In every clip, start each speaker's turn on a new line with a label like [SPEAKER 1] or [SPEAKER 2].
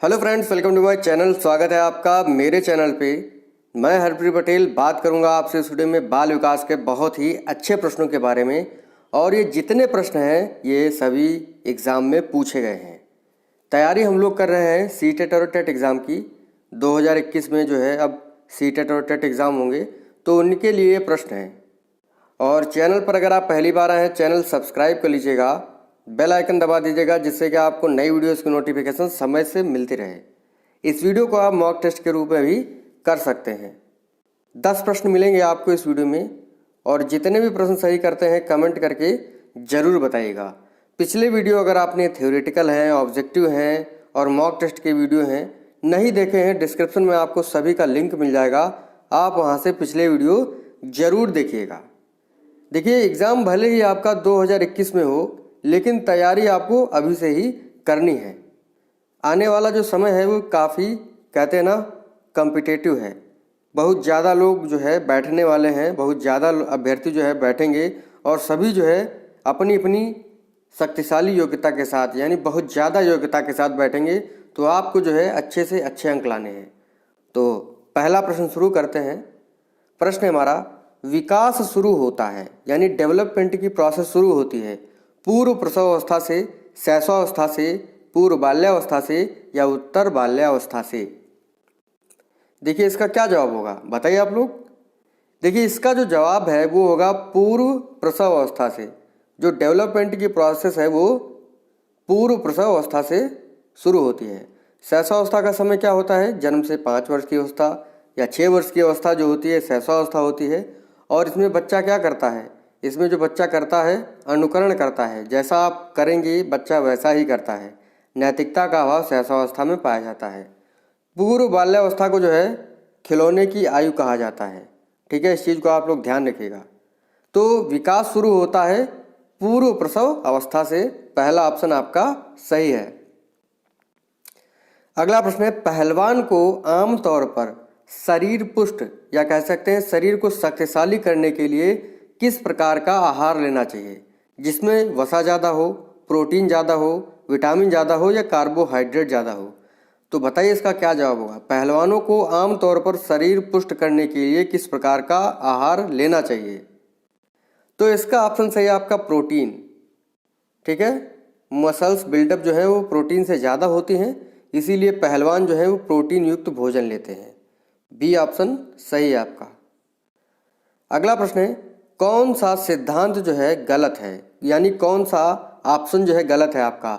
[SPEAKER 1] Hello friends, welcome to my channel. स्वागत है आपका मेरे चैनल पे। मैं हरप्रीत पटेल बात करूंगा आपसे इस वीडियो में बाल विकास के बहुत ही अच्छे प्रश्नों के बारे में। और ये जितने प्रश्न हैं ये सभी एग्ज़ाम में पूछे गए हैं। तैयारी हम लोग कर रहे हैं सीटेट और टेट एग्ज़ाम की। 2021 में जो है अब सीटेट और टेट एग्ज़ाम होंगे, तो उनके लिए ये प्रश्न हैं। और चैनल पर अगर आप पहली बार आए हैं, चैनल सब्सक्राइब कर लीजिएगा, बेल आइकन दबा दीजिएगा, जिससे कि आपको नई वीडियोस की नोटिफिकेशन समय से मिलती रहे। इस वीडियो को आप मॉक टेस्ट के रूप में भी कर सकते हैं। 10 प्रश्न मिलेंगे आपको इस वीडियो में, और जितने भी प्रश्न सही करते हैं कमेंट करके ज़रूर बताइएगा। पिछले वीडियो अगर आपने थ्योरेटिकल हैं, ऑब्जेक्टिव हैं और मॉक टेस्ट के वीडियो हैं नहीं देखे हैं, डिस्क्रिप्शन में आपको सभी का लिंक मिल जाएगा। आप वहाँ से पिछले वीडियो ज़रूर देखिएगा। देखिए, एग्ज़ाम भले ही आपका 2021 में हो, लेकिन तैयारी आपको अभी से ही करनी है। आने वाला जो समय है वो काफ़ी, कहते हैं ना, कॉम्पिटिटिव है। बहुत ज़्यादा लोग जो है बैठने वाले हैं, बहुत ज़्यादा अभ्यर्थी जो है बैठेंगे, और सभी जो है अपनी अपनी शक्तिशाली योग्यता के साथ, यानी बहुत ज़्यादा योग्यता के साथ बैठेंगे। तो आपको जो है अच्छे से अच्छे अंक लाने हैं। तो पहला प्रश्न शुरू करते हैं। प्रश्न हमारा, विकास शुरू होता है यानी डेवलपमेंट की प्रोसेस शुरू होती है पूर्व प्रसव अवस्था से, शैशवावस्था से, पूर्व बाल्यावस्था से या उत्तर बाल्यावस्था से? देखिए, इसका क्या जवाब होगा, बताइए आप लोग। देखिए, इसका जो जवाब है वो होगा पूर्व प्रसव अवस्था से। जो डेवलपमेंट की प्रोसेस है वो पूर्व प्रसव अवस्था से शुरू होती है। शैशवावस्था का समय क्या होता है? जन्म से 5 वर्ष की अवस्था या 6 वर्ष की अवस्था जो होती है शैशवावस्था होती है। और इसमें बच्चा क्या करता है? इसमें जो बच्चा करता है अनुकरण करता है। जैसा आप करेंगे बच्चा वैसा ही करता है। नैतिकता का अभाव शैशवावस्था में पाया जाता है। पूर्व बाल्यावस्था को जो है खिलौने की आयु कहा जाता है। ठीक है, इस चीज़ को आप लोग ध्यान रखिएगा। तो विकास शुरू होता है पूर्व प्रसव अवस्था से। पहला ऑप्शन आपका सही है। अगला प्रश्न है, पहलवान को आमतौर पर शरीर पुष्ट या कह सकते हैं शरीर को शक्तिशाली करने के लिए किस प्रकार का आहार लेना चाहिए, जिसमें वसा ज़्यादा हो, प्रोटीन ज़्यादा हो, विटामिन ज़्यादा हो या कार्बोहाइड्रेट ज़्यादा हो? तो बताइए इसका क्या जवाब होगा। पहलवानों को आमतौर पर शरीर पुष्ट करने के लिए किस प्रकार का आहार लेना चाहिए? तो इसका ऑप्शन सही है आपका प्रोटीन। ठीक है, मसल्स बिल्डअप जो है वो प्रोटीन से ज़्यादा होती हैं, इसीलिए पहलवान जो है वो प्रोटीन युक्त भोजन लेते हैं। बी ऑप्शन सही है आपका। अगला प्रश्न है, कौन सा सिद्धांत जो है गलत है, यानी कौन सा ऑप्शन जो है गलत है आपका?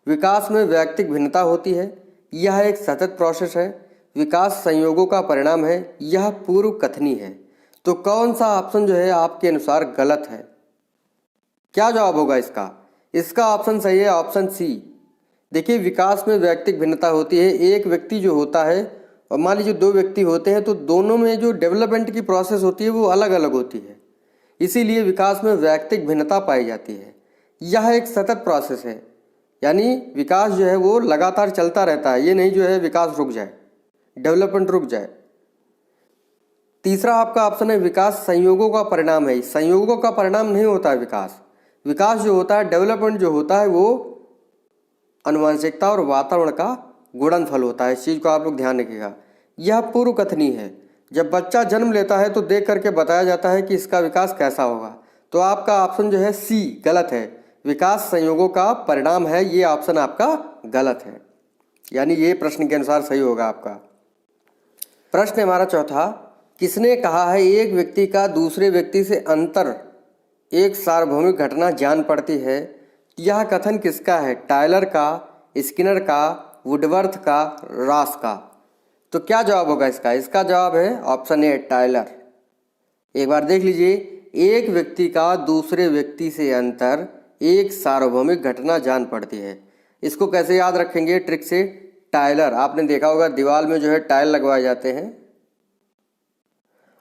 [SPEAKER 1] विकास में व्यक्तिक भिन्नता होती है, यह एक सतत प्रोसेस है, विकास संयोगों का परिणाम है, यह पूर्व कथनी है। तो कौन सा ऑप्शन जो है आपके अनुसार गलत है? क्या जवाब होगा इसका? इसका ऑप्शन सही है ऑप्शन सी। देखिए, विकास में व्यक्तिक भिन्नता होती है। एक व्यक्ति जो होता है, और मान लीजिए 2 व्यक्ति होते हैं, तो दोनों में जो डेवलपमेंट की प्रोसेस होती है वो अलग अलग होती है, इसीलिए विकास में व्यक्तिक भिन्नता पाई जाती है। यह एक सतत प्रोसेस है, यानी विकास जो है वो लगातार चलता रहता है। ये नहीं जो है विकास रुक जाए, डेवलपमेंट रुक जाए। तीसरा आपका ऑप्शन है विकास संयोगों का परिणाम है। संयोगों का परिणाम नहीं होता है विकास। विकास जो होता है, डेवलपमेंट जो होता है, वो आनुवंशिकता और वातावरण का गुणनफल होता है। इस चीज़ को आप लोग ध्यान रखिएगा। यह पूर्व कथनी है। जब बच्चा जन्म लेता है तो देख करके बताया जाता है कि इसका विकास कैसा होगा। तो आपका ऑप्शन जो है सी गलत है। विकास संयोगों का परिणाम है, ये ऑप्शन आपका गलत है, यानी ये प्रश्न के अनुसार सही होगा आपका। प्रश्न हमारा चौथा, किसने कहा है एक व्यक्ति का दूसरे व्यक्ति से अंतर एक सार्वभौमिक घटना जान पड़ती है? यह कथन किसका है? टायलर का, स्किनर का, वुडवर्थ का, रॉस का? तो क्या जवाब होगा इसका? इसका जवाब है ऑप्शन ए टायलर। एक बार देख लीजिए, एक व्यक्ति का दूसरे व्यक्ति से अंतर एक सार्वभौमिक घटना जान पड़ती है। इसको कैसे याद रखेंगे? ट्रिक से। टायलर आपने देखा होगा, दीवार में जो है टाइल लगवाए जाते हैं,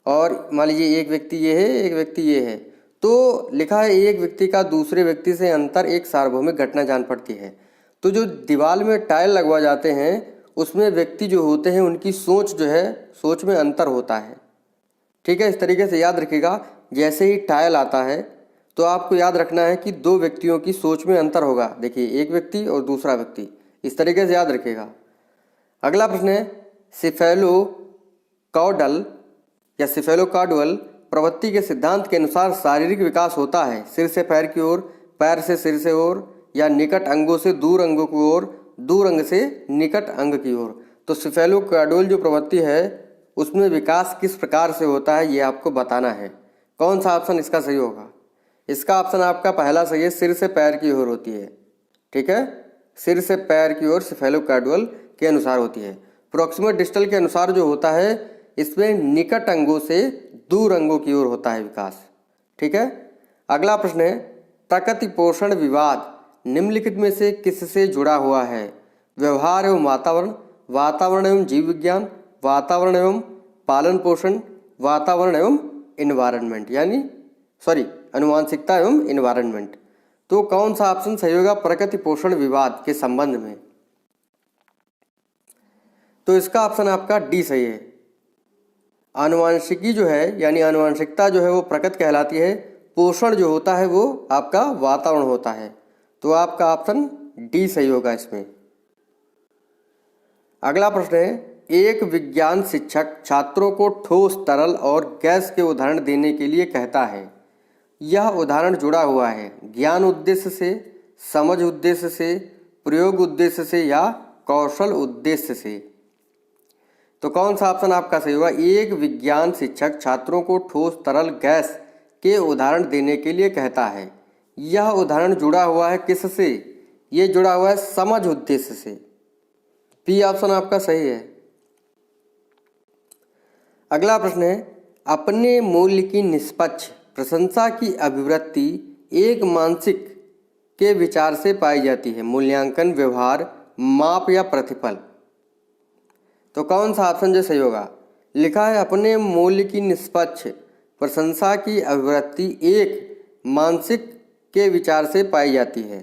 [SPEAKER 1] और मान लीजिए एक व्यक्ति ये है, एक व्यक्ति ये है, तो लिखा है एक व्यक्ति का दूसरे व्यक्ति से अंतर एक सार्वभौमिक घटना जान पड़ती है। तो जो दीवार में टाइल लगवा जाते हैं उसमें व्यक्ति जो होते हैं उनकी सोच जो है, सोच में अंतर होता है। ठीक है, इस तरीके से याद रखिएगा। जैसे ही टाइल आता है तो आपको याद रखना है कि 2 व्यक्तियों की सोच में अंतर होगा। देखिए, एक व्यक्ति और दूसरा व्यक्ति, इस तरीके से याद रखिएगा। अगला प्रश्न है सिफेलोकॉडल या सिफेलोकॉर्डल प्रवृत्ति के सिद्धांत के अनुसार शारीरिक विकास होता है सिर से पैर की ओर, पैर से सिर से ओर, या निकट अंगों से दूर अंगों की ओर, दूर अंग से निकट अंग की ओर। तो सिफेलोकॉर्डल जो प्रवृत्ति है उसमें विकास किस प्रकार से होता है ये आपको बताना है। कौन सा ऑप्शन इसका सही होगा? इसका ऑप्शन आपका पहला सही है, सिर से पैर की ओर होती है। ठीक है, सिर से पैर की ओर सिफेलोकॉर्डल के अनुसार होती है। प्रोक्सिमल डिस्टल के अनुसार जो होता है इसमें निकट अंगों से दूर अंगों की ओर होता है विकास। ठीक है, अगला प्रश्न है प्रकृति पोषण विवाद निम्नलिखित में से किससे जुड़ा हुआ है? व्यवहार एवं वातावरण, वातावरण एवं जीव विज्ञान, वातावरण एवं पालन पोषण, वातावरण एवं इन्वायरमेंट यानी अनुवांशिकता एवं इन्वायरमेंट। तो कौन सा ऑप्शन सही होगा प्रकृति पोषण विवाद के संबंध में? तो इसका ऑप्शन आपका डी सही है। आनुवांशिकी जो है यानी आनुवांशिकता जो है वो प्रकृति कहलाती है, पोषण जो होता है वो आपका वातावरण होता है। तो आपका ऑप्शन डी सही होगा इसमें। अगला प्रश्न है एक विज्ञान शिक्षक छात्रों को ठोस, तरल और गैस के उदाहरण देने के लिए कहता है। यह उदाहरण जुड़ा हुआ है ज्ञान उद्देश्य से, समझ उद्देश्य से, प्रयोग उद्देश्य से या कौशल उद्देश्य से। तो कौन सा ऑप्शन आपका सही होगा? एक विज्ञान शिक्षक छात्रों को ठोस, तरल, गैस के उदाहरण देने के लिए कहता है। यह उदाहरण जुड़ा हुआ है किससे? ये जुड़ा हुआ है समझ उद्देश्य से। बी ऑप्शन आपका सही है। अगला प्रश्न है अपने मूल्य की निष्पक्ष प्रशंसा की अभिवृत्ति एक मानसिक के विचार से पाई जाती है। मूल्यांकन, व्यवहार, माप या प्रतिफल। तो कौन सा ऑप्शन जो सही होगा? लिखा है अपने मूल्य की निष्पक्ष प्रशंसा की अभिवृत्ति एक मानसिक के विचार से पाई जाती है,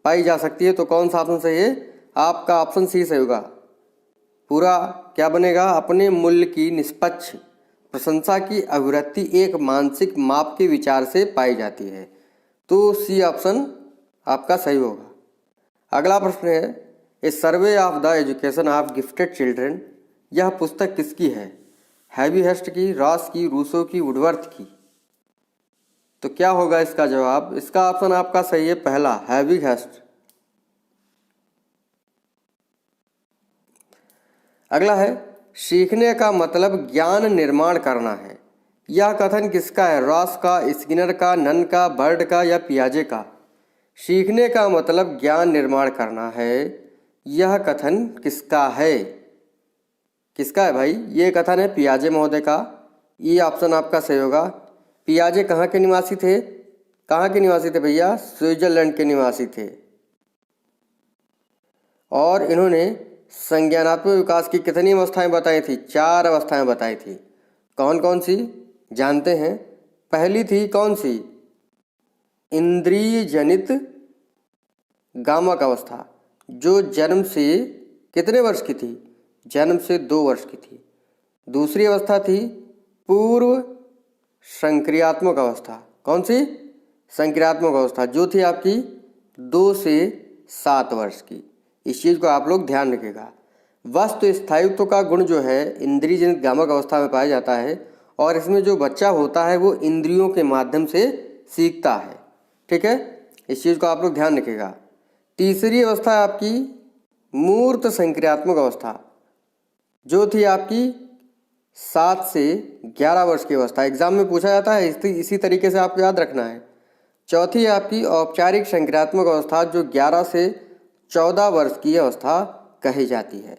[SPEAKER 1] पाई जा सकती है। तो कौन सा ऑप्शन सही है? आपका ऑप्शन सी सही होगा। पूरा क्या बनेगा? अपने मूल्य की निष्पक्ष प्रशंसा की अभिवृत्ति एक मानसिक माप के विचार से पाई जाती है। तो सी ऑप्शन आपका सही होगा। अगला प्रश्न है a survey of the education of gifted children. यह पुस्तक किसकी है? हैवी हेस्ट की, रॉस की, रूसो की, वुडवर्थ की। तो क्या होगा इसका जवाब? इसका ऑप्शन आपका सही है पहला, हैवी हेस्ट। अगला है सीखने का मतलब ज्ञान निर्माण करना है। यह कथन किसका है? रॉस का, स्किनर का, नन का, बर्ड का या पियाजे का? सीखने का मतलब ज्ञान निर्माण करना है, यह कथन किसका है? किसका है भाई? ये कथन है पियाजे महोदय का। ये ऑप्शन आपका सही होगा। पियाजे कहाँ के निवासी थे? कहाँ के निवासी थे भैया? स्विट्जरलैंड के निवासी थे। और इन्होंने संज्ञानात्मक विकास की कितनी अवस्थाएं बताई थी? 4 अवस्थाएं बताई थी। कौन कौन सी जानते हैं? पहली थी कौन सी? इंद्रिय जनित गामक अवस्था, जो जन्म से कितने वर्ष की थी? जन्म से 2 वर्ष की थी। दूसरी अवस्था थी पूर्व संक्रियात्मक अवस्था। कौन सी? संक्रियात्मक अवस्था, जो थी आपकी 2 से 7 वर्ष की। इस चीज़ को आप लोग ध्यान रखिएगा। वस्तु स्थायित्व का गुण जो है इंद्रिय जनित गामक अवस्था में पाया जाता है, और इसमें जो बच्चा होता है वो इंद्रियों के माध्यम से सीखता है। ठीक है, इस चीज़ को आप लोग ध्यान रखिएगा। तीसरी अवस्था है आपकी मूर्त संक्रियात्मक अवस्था, जो थी आपकी 7 से 11 वर्ष की अवस्था। एग्जाम में पूछा जाता है, इसी तरीके से आपको याद रखना है। चौथी है आपकी औपचारिक संक्रियात्मक अवस्था, जो 11 से 14 वर्ष की अवस्था कही जाती है।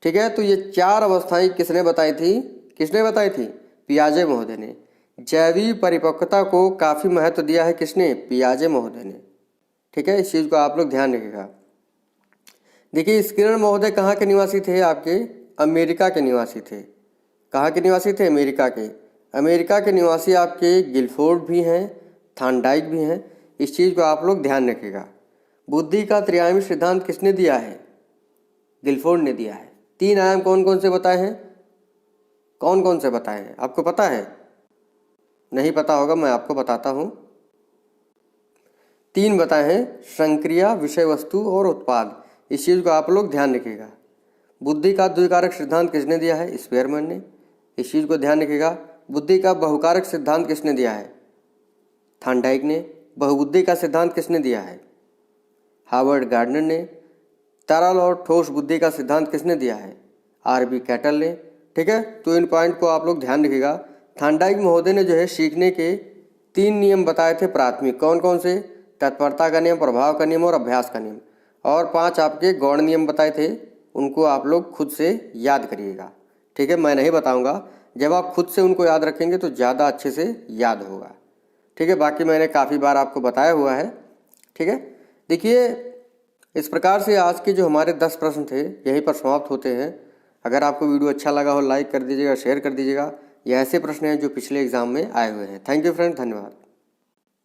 [SPEAKER 1] ठीक है, तो ये 4 अवस्थाएं किसने बताई थी? किसने बताई थी? पियाजे महोदय ने। जैविक परिपक्वता को काफ़ी महत्व दिया है किसने? पियाजे महोदय ने। ठीक है, इस चीज़ को आप लोग ध्यान रखिएगा। देखिए स्किनर महोदय कहाँ के निवासी थे? आपके अमेरिका के निवासी थे। कहाँ के निवासी थे? अमेरिका के। अमेरिका के निवासी आपके गिलफोर्ड भी हैं, थॉर्नडाइक भी हैं। इस चीज़ को आप लोग ध्यान रखिएगा। बुद्धि का त्रिआयामी सिद्धांत किसने दिया है? गिलफोर्ड ने दिया है। 3 आयाम कौन कौन से बताए हैं? कौन कौन से बताए हैं? आपको पता है? नहीं पता होगा, मैं आपको बताता हूँ। 3 बताए हैं, संक्रिया, विषय वस्तु और उत्पाद। इस चीज़ को आप लोग ध्यान रखिएगा। बुद्धि का द्विकारक सिद्धांत किसने दिया है? स्पेयरमैन ने। इस चीज़ को ध्यान रखिएगा। बुद्धि का बहुकारक सिद्धांत किसने दिया है? थॉर्नडाइक ने। बहुबुद्धि का सिद्धांत किसने दिया है? हार्वर्ड गार्डनर ने। तरल और ठोस बुद्धि का सिद्धांत किसने दिया है? आर.बी. कैटल ने। ठीक है, तो इन पॉइंट को आप लोग ध्यान रखिएगा। थॉर्नडाइक महोदय ने जो है सीखने के 3 नियम बताए थे प्राथमिक। कौन कौन से? तत्परता का नियम, प्रभाव का नियम और अभ्यास का नियम। और 5 आपके गौण नियम बताए थे, उनको आप लोग खुद से याद करिएगा। ठीक है, मैं नहीं बताऊंगा। जब आप खुद से उनको याद रखेंगे तो ज़्यादा अच्छे से याद होगा। ठीक है, बाकी मैंने काफ़ी बार आपको बताया हुआ है। ठीक है, देखिए इस प्रकार से आज के जो हमारे 10 प्रश्न थे यहीं पर समाप्त होते हैं। अगर आपको वीडियो अच्छा लगा हो लाइक कर दीजिएगा, शेयर कर दीजिएगा। ये ऐसे प्रश्न हैं जो पिछले एग्जाम में आए हुए हैं। थैंक यू फ्रेंड, धन्यवाद।